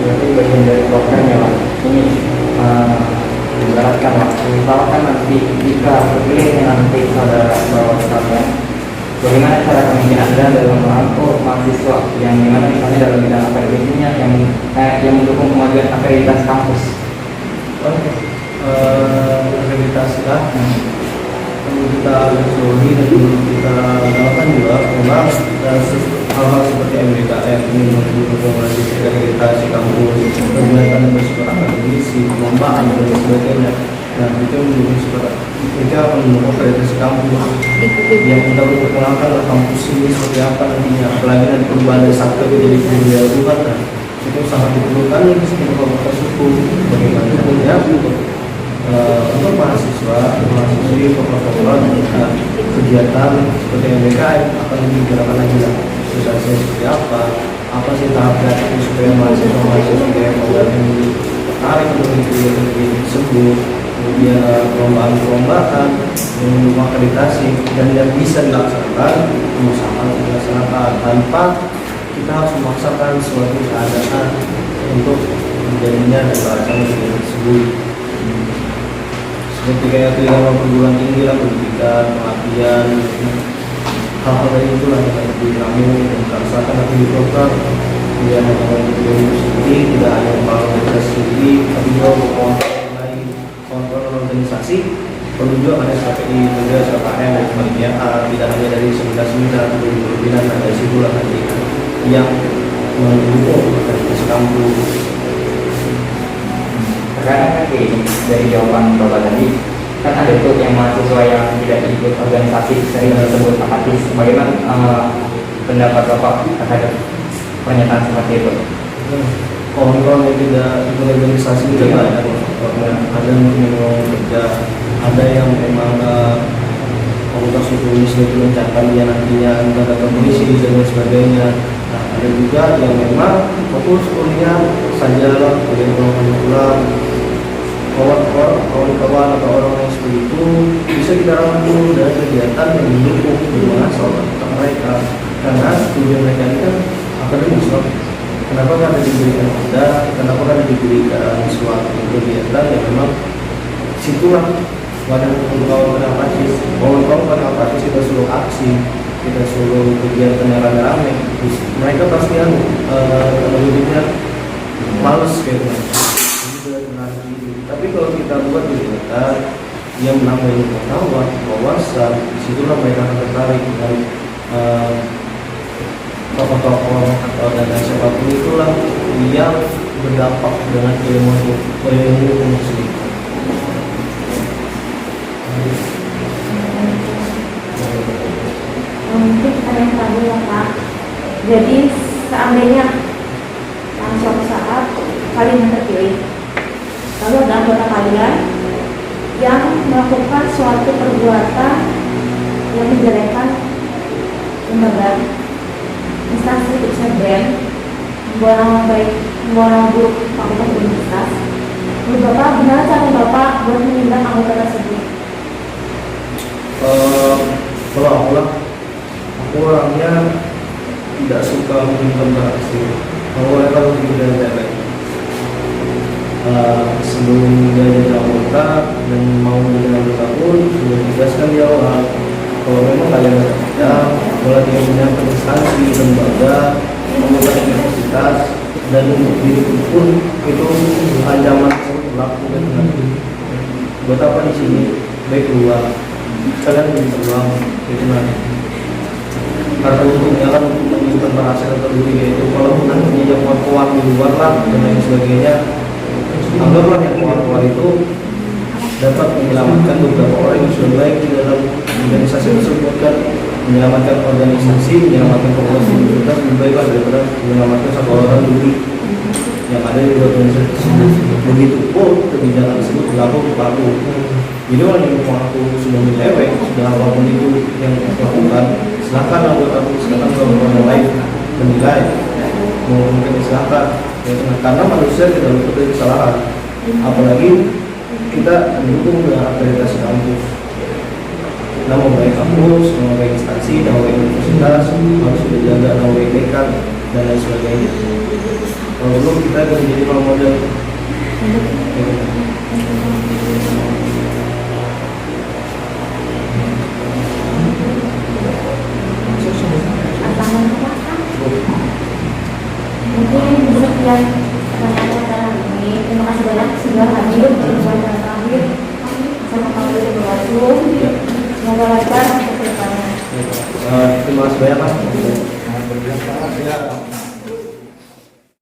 Berarti bagian dari program ya Pak, ini ibaratkan Pak, misalkan nanti jika terpilih nanti saudara bawa sekalian, bagaimana cara kemungkinan Anda dalam merangkul mahasiswa yang dimana misalnya dalam bidang akademiknya yang mendukung kemajuan akreditasi kampus? Akreditasi lah, perlu kita lagi dan perlu kita lakukan juga memang hal-hal seperti MBKM ini mendukung akreditasi akreditasi kampus, kegiatan yang bersifat akademisi, perlombaan dan lain sebagainya. Nah, itu menjadi seperti mereka akan membuat akreditasi kampus yang kita memperkenalkan lah kampus ini seperti apa nantinya, apalagi nanti perubahan dari Sabtu menjadi budaya luar. Nah, itu sangat diperlukan di sekitar fakultas hukum. Bagaimana caranya untuk mahasiswi fakultas kegiatan seperti MBKM akan dibicarakan lagi lah, sosialisasi seperti apa sih tahap kreatif supaya mahasiswa yang tertarik untuk kegiatan tersebut, kemudian perlombaan mendukung akreditasi dan yang bisa dilaksanakan tanpa kita harus memaksakan suatu keadaan untuk menjadinya dan melaksanakan kegiatan tersebut. Seperti kayak kegiatan perguruan tinggi lah, pendidikan, pelatihan, hal-hal dari itulah yang harus diramu dan dirasakan atau diprogram. Kemudian yang sendiri tidak hanya membangun sendiri, tapi juga kawan-kawan organisasi perlu juga ada SKPI, juga SKPM dan sebagainya. Tidak hanya dari seminar atau pimpinan, dari situlah nanti yang mendukung akreditasi kampus. Karena kan dari jawaban Bapak tadi kan ada tuh yang mahasiswa yang tidak ikut organisasi sering disebut apatis. Bagaimana pendapat Bapak terhadap pernyataan seperti itu? Kawan-kawan yang tidak ikut organisasi juga banyak. Ada yang mau kerja, ada yang memang fakultas hukum ini sudah merencanakan dia nantinya ada komisi dan lain sebagainya. Nah, ada juga yang memang fokus kuliah saja lah, kemudian pulang kawan-kawan atau orang yang seperti itu bisa kita rangkul dari kegiatan yang mendukung hubungan soal mereka, karena tujuan mereka ini kan akademis. Kenapa kan diberikan kenapa kan diberikan suatu kegiatan yang memang situlah wadah untuk kawan-kawan apatis. Kawan-kawan apatis kita suruh aksi, kita suruh kegiatan yang rame-rame, mereka pasti lebihnya males kayaknya. Tapi kalau kita buat kegiatan yang menambah pengetahuan, wawasan, disitulah mereka akan tertarik dari tokoh-tokoh dan siapapun itulah yang berdampak dengan ilmu sendiri. Mungkin ada yang tadi ya Pak. Jadi seandainya suatu saat kalian yang terpilih, lalu ada anggota kalian yang melakukan suatu perbuatan yang menjelekan lembaga instansi khususnya BEM, membawa nama baik, membawa nama buruk fakultas universitas. Menurut Bapak, gimana cara Bapak buat menindak anggota tersebut? Kalau aku orangnya tidak suka menyimpan beraksi. Kalau mereka tidak baik, sebelum dia jadi anggota dan mau menjadi anggota pun sudah dijelaskan di awal. Kalau memang kalian bekerja, boleh dia punya instansi, lembaga, anggota universitas, dan untuk diri pun itu ancaman berlaku dan nanti. Buat apa di sini? Baik keluar, kalian minta uang itu nanti. Karena untungnya kan untuk menyimpan berhasil atau duit itu, kalau nantinya yang kawan di luar lah dan lain sebagainya, anggaplah yang kawan itu dapat menyelamatkan beberapa orang yang sudah baik di dalam organisasi tersebut, kan menyelamatkan organisasi, menyelamatkan fakultas universitas lebih baik daripada menyelamatkan satu orang dulu yang ada di organisasi tersebut. Begitu pun kebijakan tersebut berlaku untuk aku. Jadi orang yang aku sudah menyeleweng, sudah apapun itu yang lakukan, silakan anggota aku, silakan kawan-kawan yang lain menilai, mungkin silakan. Karena manusia tidak luput dari kesalahan, apalagi kita mendukung dengan akreditasi kampus. Nama baik kampus, nama baik instansi, nama baik universitas harus dijaga, nama baik dekan dan lain sebagainya. Kalau belum kita akan menjadi role model.